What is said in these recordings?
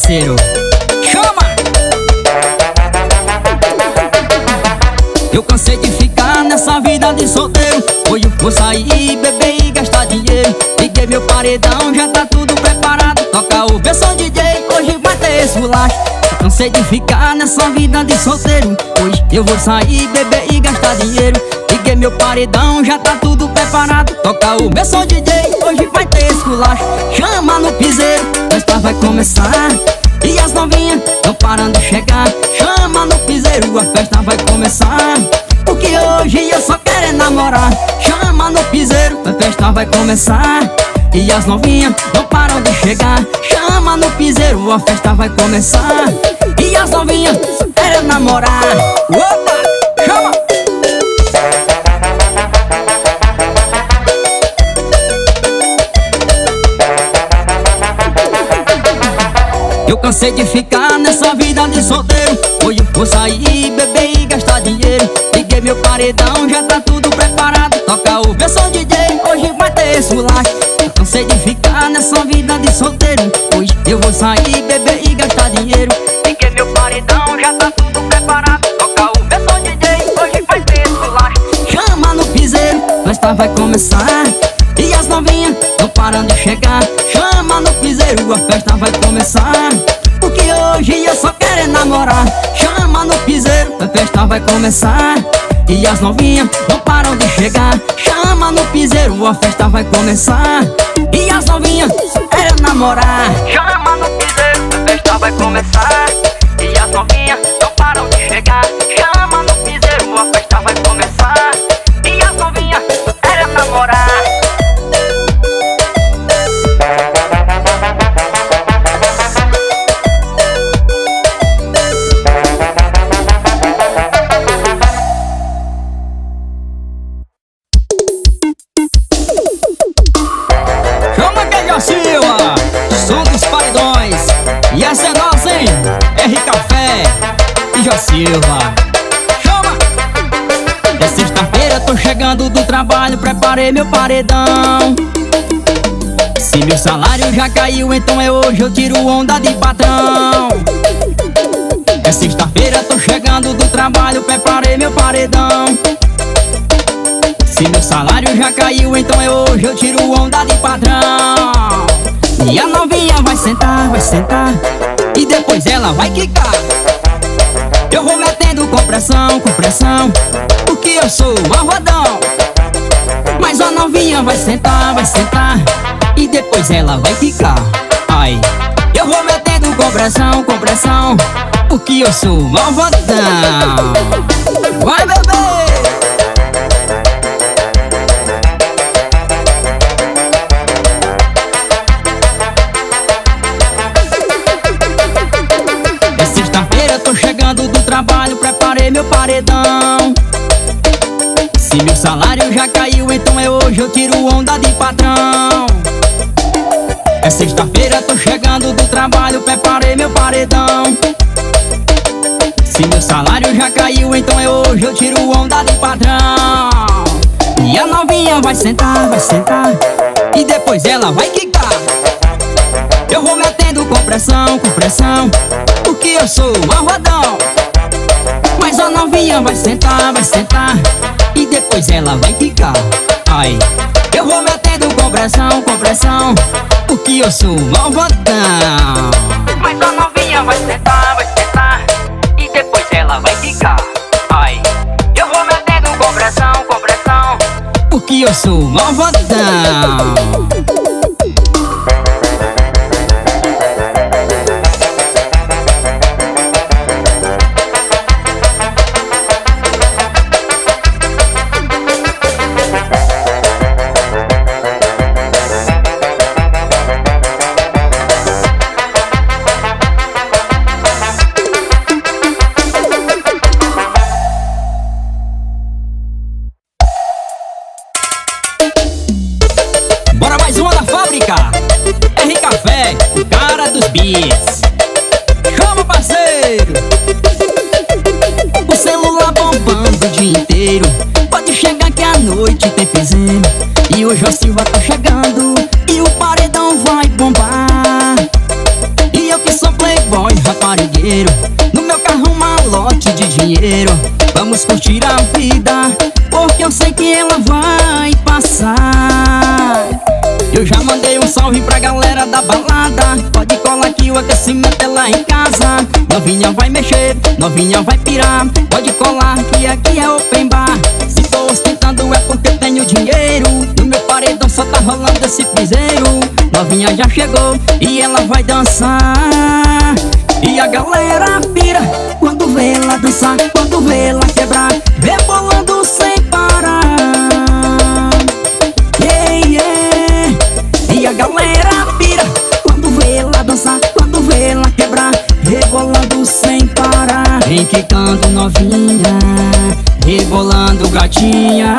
parceiro. Chama! Eu cansei de ficar nessa vida de solteiro. Hoje eu vou sair, beber e gastar dinheiro. Liguei meu paredão, já tá tudo preparado. Toca o som DJ, hoje vai ter esse bolacho. Eu cansei de ficar nessa vida de solteiro. Hoje eu vou sair, beber e gastar dinheiro. Liguei meu paredão, já tá tudo preparado. Toca o som DJ, hoje vai ter esse bolacho. Chama no piseiro, a festa vai começar. E as novinhas tão parando de chegar. Chama no piseiro, a festa vai começar. Porque hoje eu só quero é namorar. Chama no piseiro, a festa vai começar. E as novinhas não param de chegar. Chama no piseiro, a festa vai começar. E as novinhas só querem namorar. Opa, chama! Eu cansei de ficar nessa vida de solteiro. Hoje eu vou sair, beber e gastar dinheiro. Liguei meu paredão, já tá tudo preparado. Toca o som DJ, hoje vai ter esse bolacho. Eu cansei de ficar nessa vida de solteiro. Hoje eu vou sair, beber e gastar dinheiro. Liguei meu paredão, já tá tudo preparado. Toca o som DJ, hoje vai ter esse bolacho. Chama no piseiro, a festa vai começar. E as novinhas não param de chegar. Chama no piseiro, a festa vai começar. Porque hoje eu só quero é namorar. Chama no piseiro, a festa vai começar. E as novinhas não param de chegar. Chama no piseiro, a festa vai começar. E as novinhas só querem namorar. Chama no piseiro, a festa vai começar. E as novinhas não param de chegar. Chama no piseiro, a festa vai começar. E as novinhas só querem namorar. Silva, som dos paredões. E essa é nossa, hein? R Café e Jó Silva. Chama! É sexta-feira, tô chegando do trabalho, preparei meu paredão. Se meu salário já caiu, então é hoje, eu tiro onda de patrão. É sexta-feira, tô chegando do trabalho, preparei meu paredão. Se meu salário já caiu, então é hoje, eu tiro onda de patrão. E a novinha vai sentar, e depois ela vai quicar. Eu vou metendo com pressão, porque eu sou malvadão. Mas a novinha vai sentar, e depois ela vai quicar. Ai, eu vou metendo com pressão, porque eu sou malvadão. Vai, bebê! Do trabalho, preparei meu paredão. Se meu salário já caiu, então é hoje, eu tiro onda de patrão. É sexta-feira, tô chegando do trabalho, preparei meu paredão. Se meu salário já caiu, então é hoje, eu tiro onda de patrão. E a novinha vai sentar, e depois ela vai quicar. Eu vou metendo com pressão, porque eu sou malvadão. Mas a novinha vai sentar, e depois ela vai quicar. Ai, eu vou metendo com pressão, porque eu sou malvadão. Mas a novinha vai sentar, e depois ela vai quicar. Ai, eu vou metendo com pressão, porque eu sou malvadão. Bora mais uma da fábrica. R Café, o cara dos beats. Chama, parceiro. O celular bombando o dia inteiro. Pode chegar que a noite tem piseiro. E hoje a Silva tá chegando, e o paredão vai bombar. E eu que sou playboy da vida, porque eu sei que ela vai passar. Eu já mandei um salve pra galera da balada, pode colar que o aquecimento é lá em casa. Novinha vai mexer, novinha vai pirar, pode colar que aqui é open bar. Se tô ostentando é porque tenho dinheiro, no meu paredão só tá rolando esse piseiro. Novinha já chegou e ela vai dançar, e a galera pira quando vê ela dançar, quando vê ela quebrar, rebolando sem parar. Yeah, yeah. E a galera pira quando vê ela dançar, quando vê ela quebrar, rebolando sem parar. Vem quicando novinha, rebolando gatinha.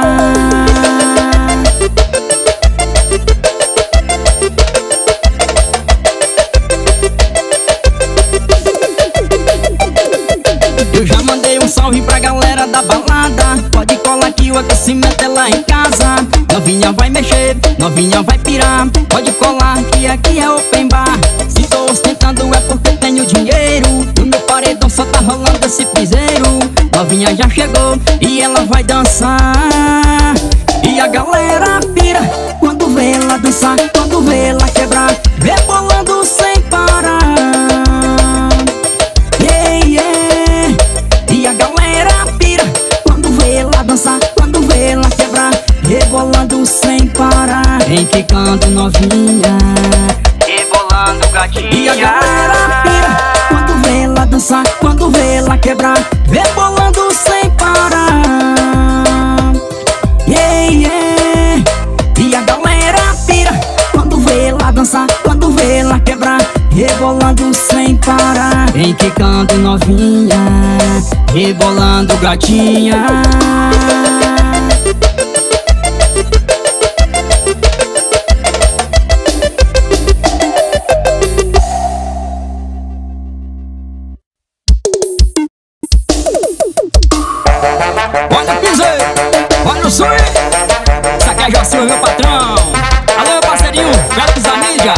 Eu já mandei um salve pra galera da balada, pode colar que o aquecimento é lá em casa. Novinha vai mexer, novinha vai pirar, pode colar que aqui é open bar. Se tô ostentando é porque tenho dinheiro, no meu paredão só tá rolando esse piseiro. Novinha já chegou e ela vai dançar, e a galera pira quando vê ela dançar, quando vê ela quebrar, rebolando sem parar. Yeah, yeah. E a galera pira quando vê ela dançar, quando vê ela quebrar, rebolando sem parar. Vem quicando novinha, rebolando gatinha. E a galera pira quando vê ela dançar, quando vê ela quebrar, rebolando sem parar. Yeah, yeah. E a galera pira quando vê ela dançar, quando vê ela quebrar, rebolando sem parar. Vem quicando novinha, rebolando gatinha. Olha o piseiro, olha o swing. Isso aqui é Jocinho, meu patrão. Alô, meu parceirinho, Felix da mídia.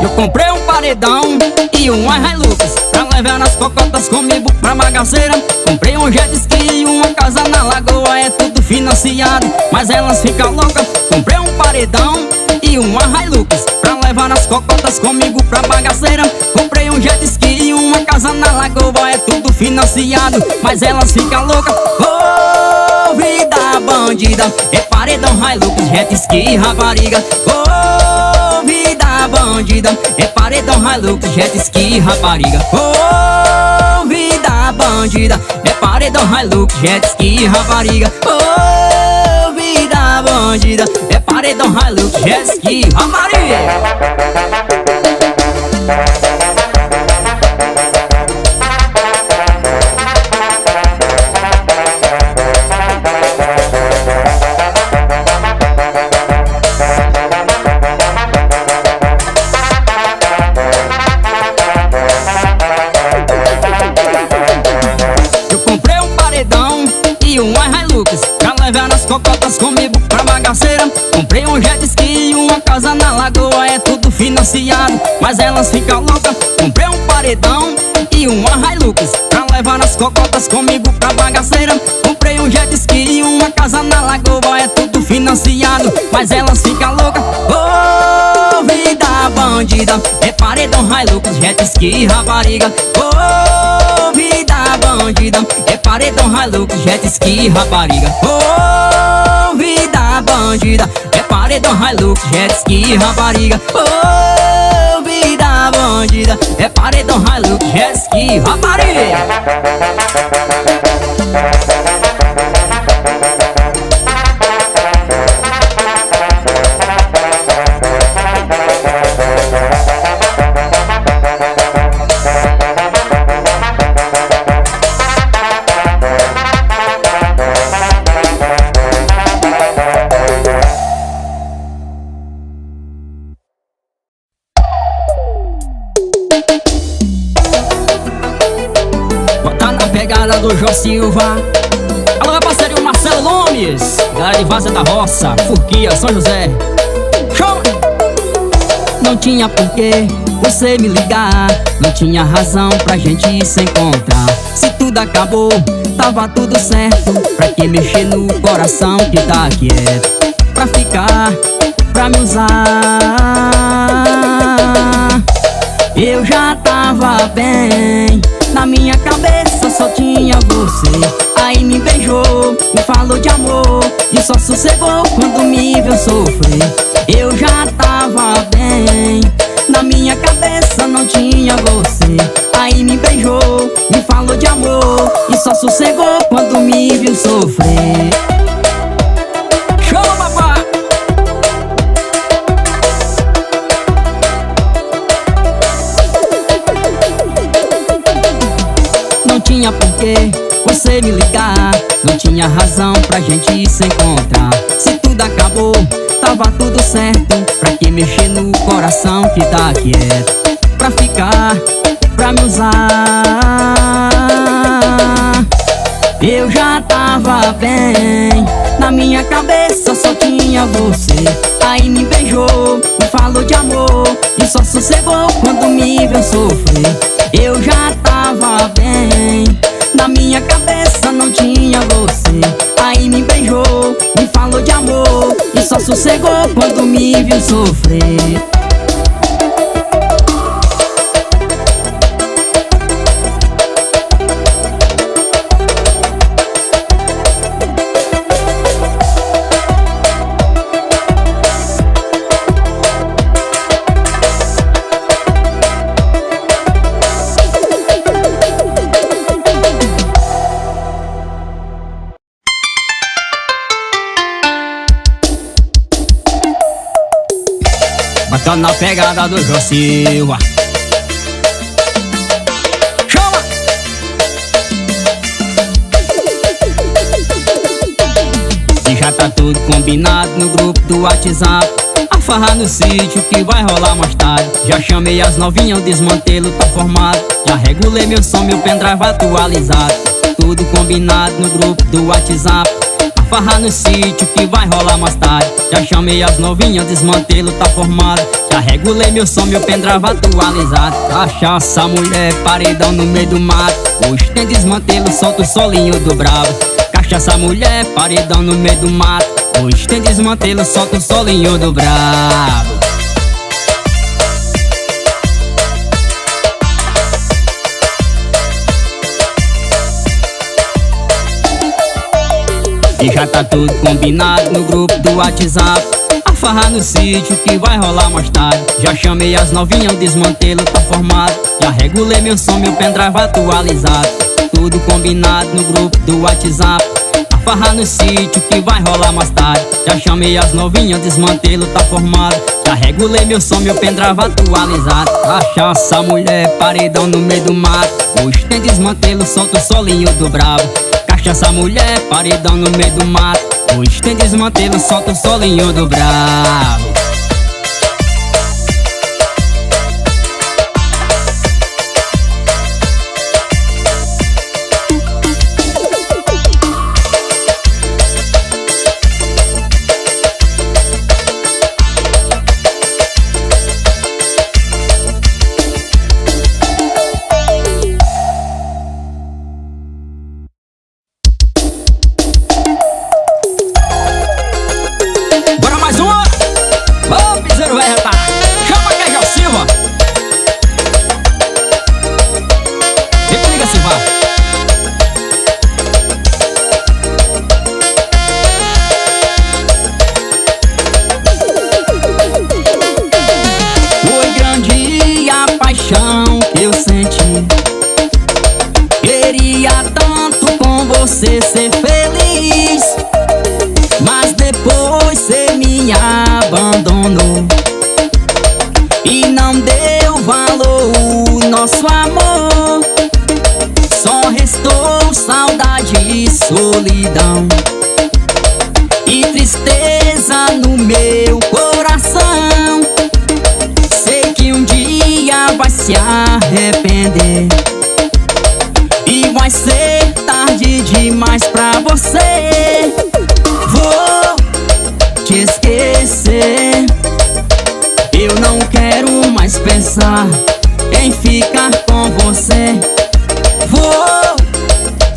Eu comprei um paredão e uma Hilux pra levar nas cocotas comigo pra bagaceira. Comprei um jet ski e uma casa na lagoa, é tudo financiado, mas elas ficam loucas. Comprei um paredão e uma Hilux pra levar nas cocotas comigo pra bagaceira. Comprei um jet ski e uma casa na lagoa, é tudo financiado, mas elas ficam loucas. Ô, vida bandida, é paredão, Hilux, jet ski, rapariga. Ô, vida bandida, é paredão, Hilux, jet ski, rapariga. Ô, vida bandida, é paredão, Hilux, jet ski, rapariga. Ô, vida bandida, é paredão, Hilux, jet ski, rapariga. Cocotas comigo pra bagaceira. Comprei um jet ski e uma casa na lagoa, é tudo financiado, mas elas ficam loucas. Comprei um paredão e uma Hilux pra levar nas cocotas comigo pra bagaceira. Comprei um jet ski e uma casa na lagoa, é tudo financiado, mas elas ficam loucas. Ô, vida bandida, é paredão, Hilux, jet ski, rapariga. Ô, vida bandida, é paredão, Hilux, jet ski, rapariga. Ô, vida bandida, é paredão, Hilux, jet ski, rapariga. Ô, vida bandida, é paredão, Hilux, jet ski, rapariga. Do João Silva. Alô, meu parceiro Marcelo Lomba. Gomes, galera de Vaza da Roça, Furquia, São José. Chama! Não tinha porquê você me ligar, não tinha razão pra gente se encontrar. Se tudo acabou, tava tudo certo. Pra que mexer no coração que tá quieto? Pra ficar, pra me usar. Eu já tava bem, na minha cabeça só tinha você. Aí me beijou, me falou de amor e só sossegou quando me viu sofrer. Eu já tava bem, na minha cabeça não tinha você. Aí me beijou, me falou de amor e só sossegou quando me viu sofrer. Chama, papai! Não tinha porquê você me ligar, não tinha razão pra gente se encontrar. Se tudo acabou, tava tudo certo. Pra que mexer no coração que tá quieto? Pra ficar, pra me usar. Eu já tava bem, na minha cabeça só tinha você. Aí me beijou, me falou de amor e só sossegou quando me viu sofrer. Eu já tava bem, na minha cabeça não tinha você. Aí me beijou, me falou de amor e só sossegou quando me viu sofrer. Bacana na pegada do João Silva. Chama! E já tá tudo combinado no grupo do WhatsApp. A farra no sítio que vai rolar mais tarde. Já chamei as novinhas, o desmantelo tá formado. Já regulei meu som, meu pendrive atualizado. Tudo combinado no grupo do WhatsApp. Farra no sítio que vai rolar mais tarde. Já chamei as novinhas, o desmantelo tá formado. Já regulei meu som, meu pendrive atualizado. Cachaça, mulher, paredão no meio do mato. Hoje tem desmantelo, solta o solinho do brabo. Cachaça, mulher, paredão no meio do mato. Hoje tem desmantelo, solta o solinho do brabo. E já tá tudo combinado no grupo do WhatsApp. A farra no sítio que vai rolar mais tarde. Já chamei as novinhas, o desmantelo tá formado. Já regulei meu som, meu pendrive atualizado. Tudo combinado no grupo do WhatsApp. A farra no sítio que vai rolar mais tarde. Já chamei as novinhas, o desmantelo tá formado. Já regulei meu som, meu pendrive atualizado. Cachaça, mulher, paredão no meio do mato. Hoje tem desmantelo, solta o solinho do brabo. Cachaça, mulher, paredão no meio do mato. Hoje tem desmantelo, solta o solinho do brabo. Eu senti, queria tanto com você ser feliz, mas depois cê me abandonou e não deu valor ao nosso amor. Só restou saudade e solidão e tristeza no meu coração. Sei que um dia vai se arrepender e vai ser tarde demais pra você. te esquecer. Eu não quero mais pensar em ficar com você. Vou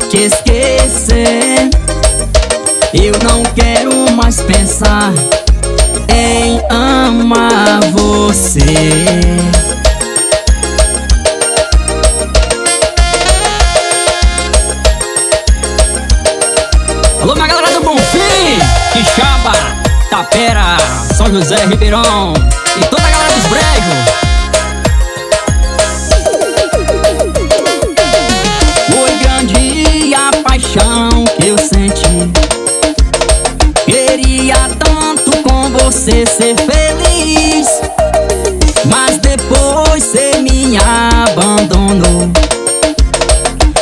te esquecer. Eu não quero mais pensar em amar você. Alô, minha galera do Bonfim, Quixaba, Tapera, São José, Ribeirão e toda a galera dos brejos. Foi grande a paixão que eu senti. Queria tanto com você ser feliz, mas depois cê me abandonou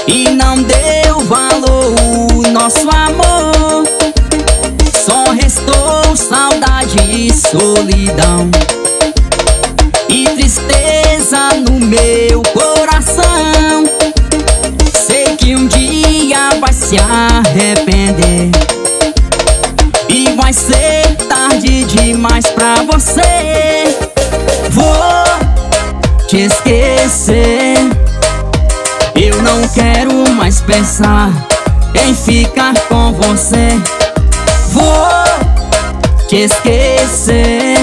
e não deu valor ao nosso amor. Só restou saudade e solidão e tristeza no meu coração. Sei que um dia vai se arrepender e vai ser tarde demais pra você. Vou te esquecer. Eu não quero mais pensar em ficar com você. Vou te esquecer.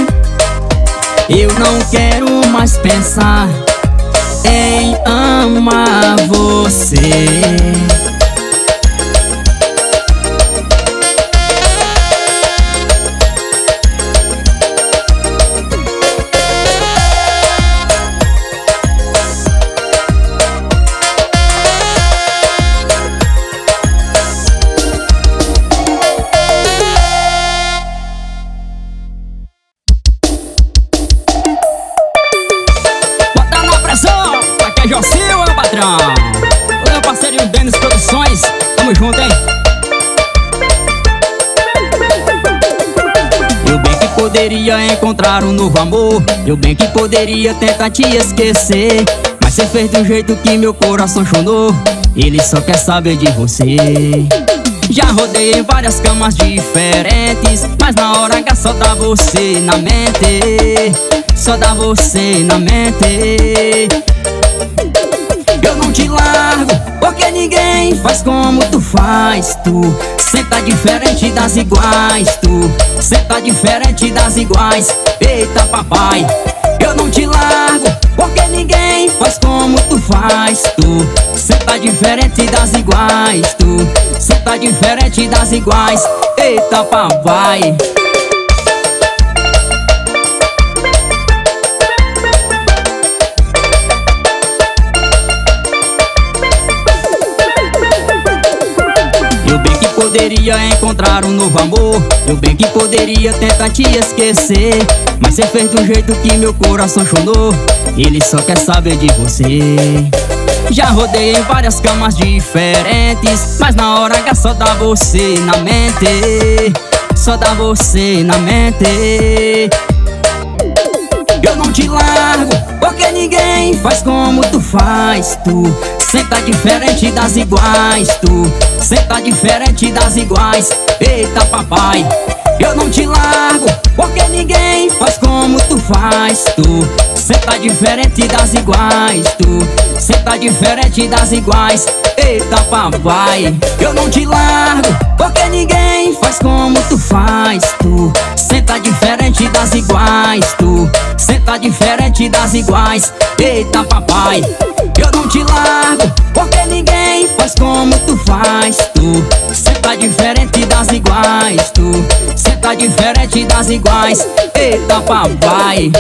Eu não quero mais pensar em amar você. Aqui é Josil, meu patrão. O meu parceirinho Denis Produções. Tamo junto, hein? Eu bem que poderia encontrar um novo amor. Eu bem que poderia tentar te esquecer, mas cê fez do jeito que meu coração chonou. Ele só quer saber de você. Já rodei em várias camas diferentes, mas na hora H só dá você na mente. Só dá você na mente. Eu não te largo, porque ninguém faz como tu faz. Tu cê tá diferente das iguais. Tu cê tá diferente das iguais. Eita papai, eu não te largo, porque ninguém faz como tu faz. Tu cê tá diferente das iguais. Tu cê tá diferente das iguais. Eita papai. Eu bem que poderia encontrar um novo amor. Eu bem que poderia tentar te esquecer, mas cê fez do jeito que meu coração chonou. Ele só quer saber de você. Já rodei em várias camas diferentes, mas na hora H só dá você na mente. Só dá você na mente. Eu não te largo, porque ninguém faz como tu faz. Tu cê tá diferente das iguais. Tu cê tá diferente das iguais. Eita papai, eu não te largo, porque ninguém faz como tu faz. Tu cê tá diferente das iguais. Tu cê tá diferente das iguais. Eita papai, eu não te largo, porque ninguém faz como tu faz. Tu cê tá diferente das iguais. Tu cê tá diferente das iguais. Eita papai, eu não te largo, porque ninguém faz como tu faz. Tu cê tá diferente das iguais. Tu cê tá diferente das iguais. Eita papai.